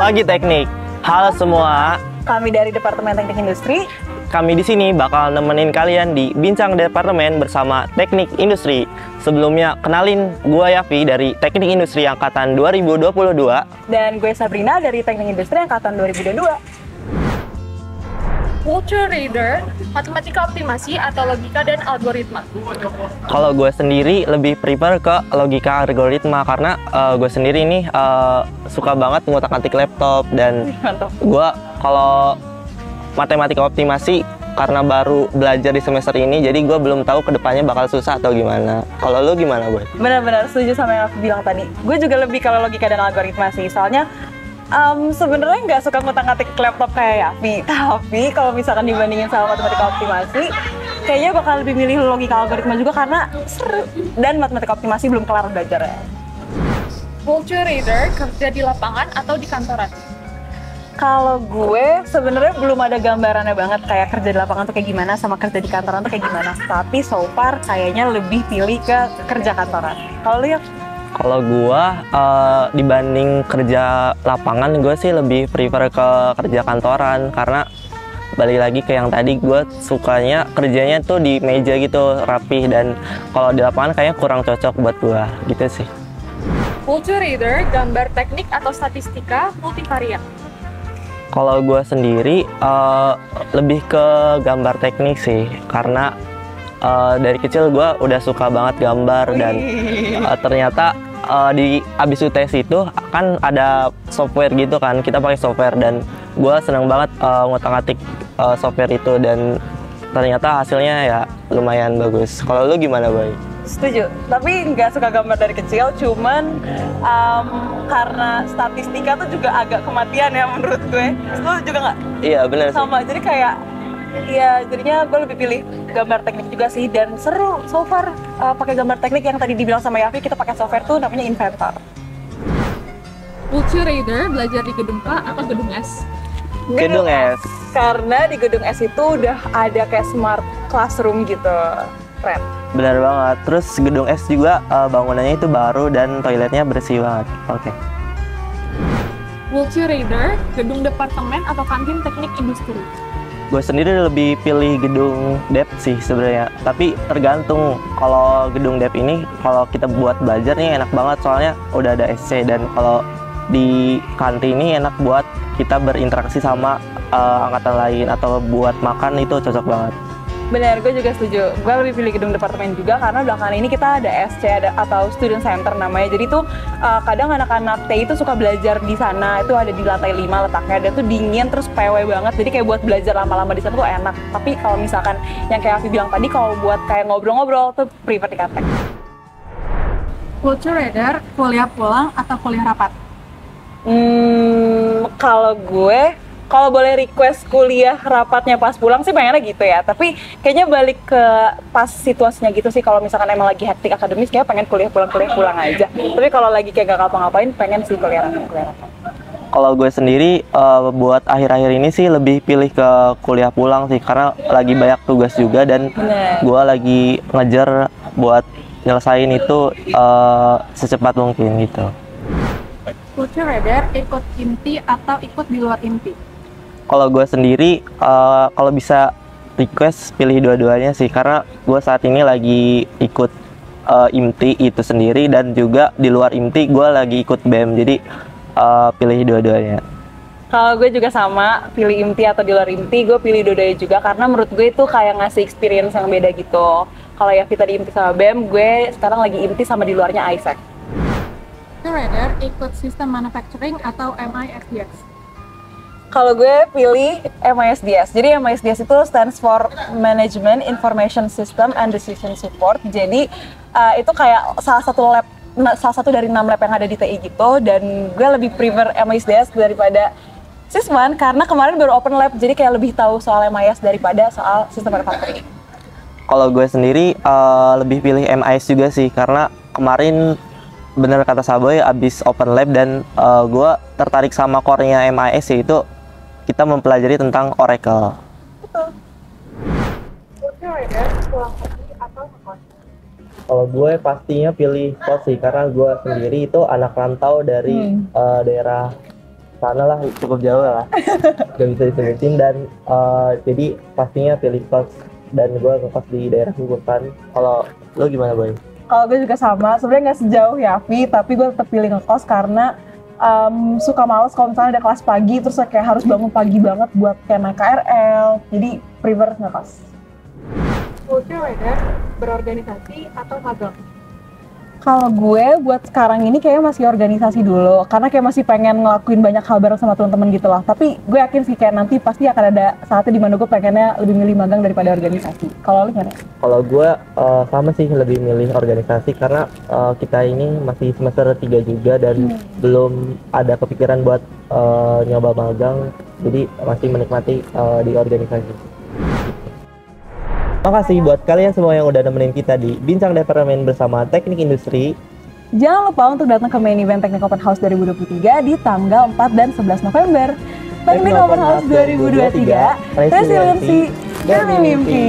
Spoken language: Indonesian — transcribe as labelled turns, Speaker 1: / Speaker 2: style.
Speaker 1: Pagi Teknik. Halo semua.
Speaker 2: Kami dari Departemen Teknik Industri.
Speaker 1: Kami di sini bakal nemenin kalian di Bincang Departemen bersama Teknik Industri. Sebelumnya kenalin, gue Yafi dari Teknik Industri angkatan 2022
Speaker 2: Dan gue Sabrina dari Teknik Industri angkatan 2022.
Speaker 3: Culture Reader, matematika optimasi atau logika dan algoritma.
Speaker 1: Kalau gue sendiri lebih prefer ke logika algoritma karena gue sendiri nih suka banget ngutak-ngatik laptop dan gue kalau matematika optimasi karena baru belajar di semester ini, jadi gue belum tahu kedepannya bakal susah atau gimana. Kalau lu gimana, Boy?
Speaker 2: Benar-benar setuju sama yang aku bilang tadi. Gue juga lebih kalau logika dan algoritma sih, soalnya sebenarnya nggak suka ngutak-ngatik laptop kayak Yafi, tapi kalau misalkan dibandingin sama matematika optimasi, kayaknya bakal lebih milih logika algoritma juga karena seru. Dan matematika optimasi belum kelar belajar ya.
Speaker 3: Culture Reader, kerja di lapangan atau di kantoran?
Speaker 2: Kalau gue sebenarnya belum ada gambarannya banget kayak kerja di lapangan tuh kayak gimana sama kerja di kantoran tuh kayak gimana. Tapi so far kayaknya lebih pilih ke kerja kantoran. Kalau lu ya?
Speaker 1: Kalau gue dibanding kerja lapangan, gue sih lebih prefer ke kerja kantoran karena balik lagi ke yang tadi, gue sukanya kerjanya tuh di meja gitu rapih, dan kalau di lapangan kayaknya kurang cocok buat gue gitu sih.
Speaker 3: Culture Reader, gambar teknik atau statistika multivariat?
Speaker 1: Kalau gue sendiri lebih ke gambar teknik sih karena dari kecil gue udah suka banget gambar. Dan ternyata di abis UTS itu kan ada software gitu kan, kita pakai software dan gue seneng banget ngutak-ngatik software itu, dan ternyata hasilnya ya lumayan bagus. Kalau lu gimana, Boy?
Speaker 2: Setuju, tapi nggak suka gambar dari kecil, cuman karena statistika tuh juga agak kematian ya menurut gue. Lu juga nggak?
Speaker 1: Iya benar sih.
Speaker 2: Sama, jadi kayak ya jadinya gue lebih pilih gambar teknik juga sih, dan seru so far pakai gambar teknik yang tadi dibilang sama Yafi, kita pakai software tuh namanya Inventor.
Speaker 3: Culture Reader, belajar di gedung K atau gedung S?
Speaker 1: Gedung S.
Speaker 2: Karena di gedung S itu udah ada kayak smart classroom gitu, keren.
Speaker 1: Benar banget. Terus gedung S juga bangunannya itu baru dan toiletnya bersih banget. Oke.
Speaker 3: Culture Reader, gedung departemen atau kantin teknik industri?
Speaker 1: Gue sendiri lebih pilih gedung Dep sih sebenarnya. Tapi tergantung, kalau gedung Dep ini kalau kita buat belajar nih enak banget soalnya udah ada SC, dan kalau di kantin ini enak buat kita berinteraksi sama angkatan lain atau buat makan, itu cocok banget.
Speaker 2: Bener, gue juga setuju. Gue lebih pilih gedung departemen juga karena belakangan ini kita ada SC atau Student Center namanya. Jadi tuh kadang anak-anak TI itu suka belajar di sana. Itu ada di lantai 5 letaknya. Dan tuh dingin terus PW banget. Jadi kayak buat belajar lama-lama di sana tuh enak. Tapi kalau misalkan yang kayak Afi bilang tadi, kalau buat kayak ngobrol-ngobrol tuh prefer di kantin.
Speaker 3: Culture Reader, kuliah pulang atau kuliah rapat?
Speaker 2: Kalau boleh request kuliah rapatnya pas pulang sih pengennya gitu ya. Tapi kayaknya balik ke pas situasinya gitu sih. Kalau misalkan emang lagi hektik akademis, kayak pengen kuliah pulang aja. Tapi kalau lagi kayak gak ngapa-ngapain, pengen sih kuliah rapat.
Speaker 1: Kalau gue sendiri buat akhir-akhir ini sih lebih pilih ke kuliah pulang sih karena lagi banyak tugas juga, dan gue lagi ngejar buat nyelesain itu secepat mungkin gitu.
Speaker 3: Culture Reader, ikut inti atau ikut di luar inti?
Speaker 1: Kalau gue sendiri kalau bisa request pilih dua-duanya sih karena gue saat ini lagi ikut IMTI itu sendiri, dan juga di luar IMTI gue lagi ikut BEM, jadi pilih dua-duanya.
Speaker 2: Kalau gue juga sama, pilih IMTI atau di luar IMTI, gue pilih dua-duanya juga karena menurut gue itu kayak ngasih experience yang beda gitu. Kalau Yafi tadi IMTI sama BEM, gue sekarang lagi IMTI sama di luarnya ISEC.
Speaker 3: Culture Reader, ikut sistem manufacturing atau MISDS?
Speaker 2: Kalau gue pilih MISDS. Jadi MISDS itu stands for Management Information System and Decision Support. Jadi itu kayak salah satu dari 6 lab yang ada di TI gitu. Dan gue lebih prefer MISDS daripada Sisman karena kemarin baru open lab. Jadi kayak lebih tahu soal MIS daripada soal sistem manufacturing.
Speaker 1: Kalau gue sendiri lebih pilih MIS juga sih karena kemarin bener kata Saboy abis open lab, dan gue tertarik sama core-nya MIS, yaitu kita mempelajari tentang Oracle.
Speaker 2: Betul.
Speaker 1: Kalau gue pastinya pilih kos sih, karena gue sendiri itu anak rantau dari daerah sana lah, cukup jauh lah. Gak bisa disebutin dan jadi pastinya pilih kos dan gue ngekos di daerah Kukutan. Kalau lo gimana Boy?
Speaker 2: Kalau gue juga sama, sebenarnya nggak sejauh Yafi, tapi gue tetap pilih ngekos karena suka males kalau misalnya ada kelas pagi terus kayak harus bangun pagi banget buat kayak naik KRL, jadi prefer ngekos.
Speaker 3: Culture leader, berorganisasi atau magang?
Speaker 2: Kalau gue buat sekarang ini kayaknya masih organisasi dulu, karena kayak masih pengen ngelakuin banyak hal bareng sama teman-teman gitu lah. Tapi gue yakin sih kayak nanti pasti akan ada saatnya di mana gue pengennya lebih milih magang daripada organisasi. Kalau lu gimana?
Speaker 1: Kalau gue sama sih lebih milih organisasi karena kita ini masih semester 3 juga dan belum ada kepikiran buat nyoba magang, jadi masih menikmati di organisasi. Makasih buat kalian semua yang udah nemenin kita di Bincang Departemen bersama Teknik Industri.
Speaker 2: Jangan lupa untuk datang ke main event Teknik Open House 2023 di tanggal 4 dan 11 November. Teknik Open House 2023, resiliensi demi mimpi.